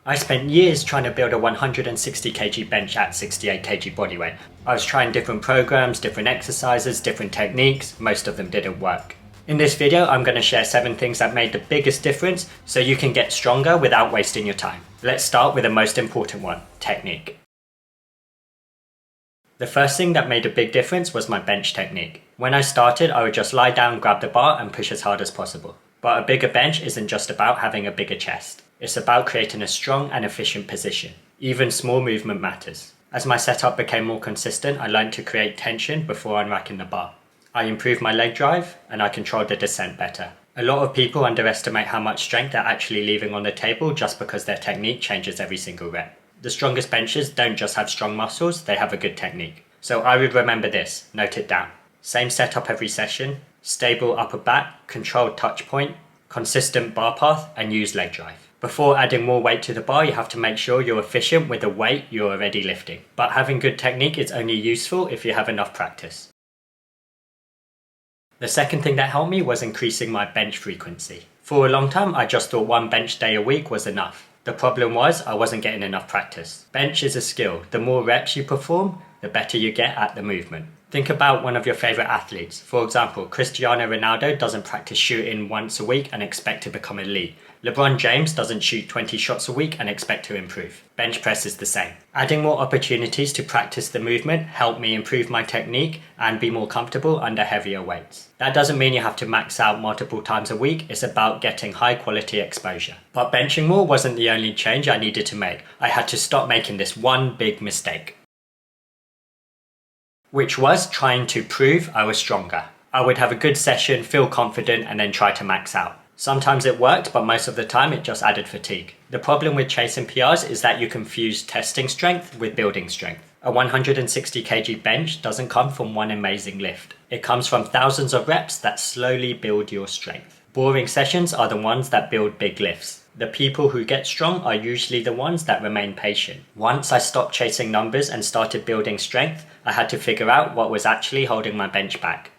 I spent years trying to build a 160 kg bench at 68 kg bodyweight. I was trying different programs, different exercises, different techniques, most of them didn't work. In this video, I'm going to share 7 things that made the biggest difference so you can get stronger without wasting your time. Let's start with the most important one, technique. The first thing that made a big difference was my bench technique. When I started, I would just lie down, grab the bar and push as hard as possible. But a bigger bench isn't just about having a bigger chest. It's about creating a strong and efficient position. Even small movement matters. As my setup became more consistent, I learned to create tension before unracking the bar. I improved my leg drive and I controlled the descent better. A lot of people underestimate how much strength they're actually leaving on the table just because their technique changes every single rep. The strongest benches don't just have strong muscles, they have a good technique. So I would remember this, note it down. Same setup every session, stable upper back, controlled touch point, consistent bar path and use leg drive. Before adding more weight to the bar, you have to make sure you're efficient with the weight you're already lifting. But having good technique is only useful if you have enough practice. The second thing that helped me was increasing my bench frequency. For a long time, I just thought one bench day a week was enough. The problem was I wasn't getting enough practice. Bench is a skill. The more reps you perform, the better you get at the movement. Think about one of your favorite athletes. For example, Cristiano Ronaldo doesn't practice shooting once a week and expect to become elite. LeBron James doesn't shoot 20 shots a week and expect to improve. Bench press is the same. Adding more opportunities to practice the movement helped me improve my technique and be more comfortable under heavier weights. That doesn't mean you have to max out multiple times a week, it's about getting high quality exposure. But benching more wasn't the only change I needed to make. I had to stop making this one big mistake, which was trying to prove I was stronger. I would have a good session, feel confident, and then try to max out. Sometimes it worked, but most of the time it just added fatigue. The problem with chasing PRs is that you confuse testing strength with building strength. A 160 kg bench doesn't come from one amazing lift. It comes from thousands of reps that slowly build your strength. Boring sessions are the ones that build big lifts. The people who get strong are usually the ones that remain patient. Once I stopped chasing numbers and started building strength, I had to figure out what was actually holding my bench back.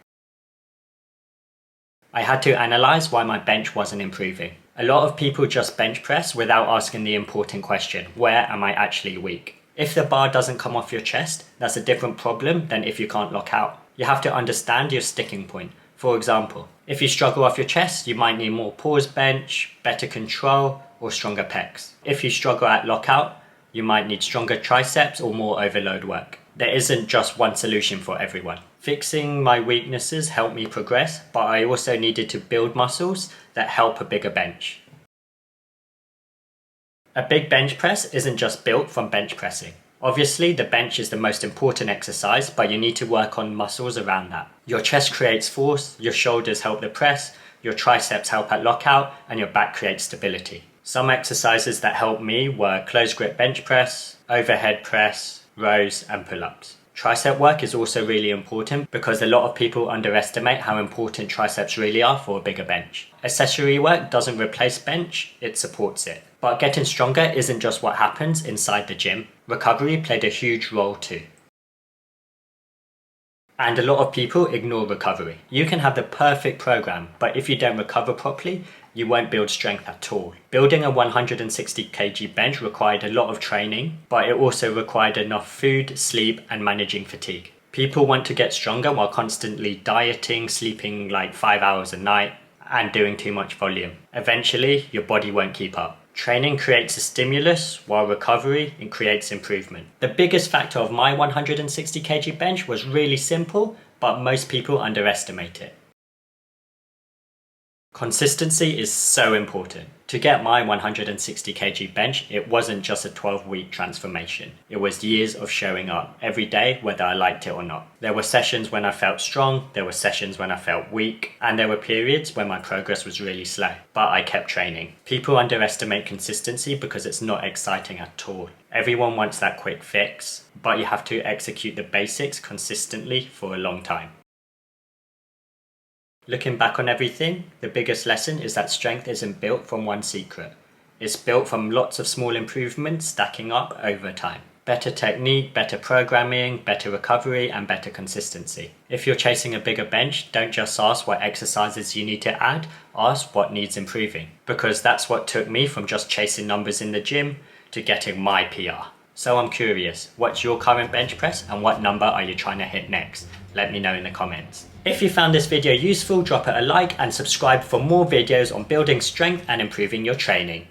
I had to analyze why my bench wasn't improving. A lot of people just bench press without asking the important question, where am I actually weak? If the bar doesn't come off your chest, that's a different problem than if you can't lock out. You have to understand your sticking point. For example, if you struggle off your chest, you might need more pause bench, better control, or stronger pecs. If you struggle at lockout, you might need stronger triceps or more overload work. There isn't just one solution for everyone. Fixing my weaknesses helped me progress, but I also needed to build muscles that help a bigger bench. A big bench press isn't just built from bench pressing. Obviously, the bench is the most important exercise, but you need to work on muscles around that. Your chest creates force, your shoulders help the press, your triceps help at lockout, and your back creates stability. Some exercises that helped me were close grip bench press, overhead press, rows, and pull-ups. Tricep work is also really important because a lot of people underestimate how important triceps really are for a bigger bench. Accessory work doesn't replace bench, it supports it. But getting stronger isn't just what happens inside the gym. Recovery played a huge role too. And a lot of people ignore recovery. You can have the perfect program, but if you don't recover properly, you won't build strength at all. Building a 160 kg bench required a lot of training, but it also required enough food, sleep, and managing fatigue. People want to get stronger while constantly dieting, sleeping like 5 hours a night, and doing too much volume. Eventually, your body won't keep up. Training creates a stimulus, while recovery creates improvement. The biggest factor of my 160 kg bench was really simple, but most people underestimate it. Consistency is so important. To get my 160 kg bench, it wasn't just a 12-week transformation. It was years of showing up every day, whether I liked it or not. There were sessions when I felt strong, there were sessions when I felt weak, and there were periods when my progress was really slow. But I kept training. People underestimate consistency because it's not exciting at all. Everyone wants that quick fix, but you have to execute the basics consistently for a long time. Looking back on everything, the biggest lesson is that strength isn't built from one secret. It's built from lots of small improvements stacking up over time. Better technique, better programming, better recovery, and better consistency. If you're chasing a bigger bench, don't just ask what exercises you need to add, ask what needs improving. Because that's what took me from just chasing numbers in the gym to getting my PR. So I'm curious, what's your current bench press and what number are you trying to hit next? Let me know in the comments. If you found this video useful, drop it a like and subscribe for more videos on building strength and improving your training.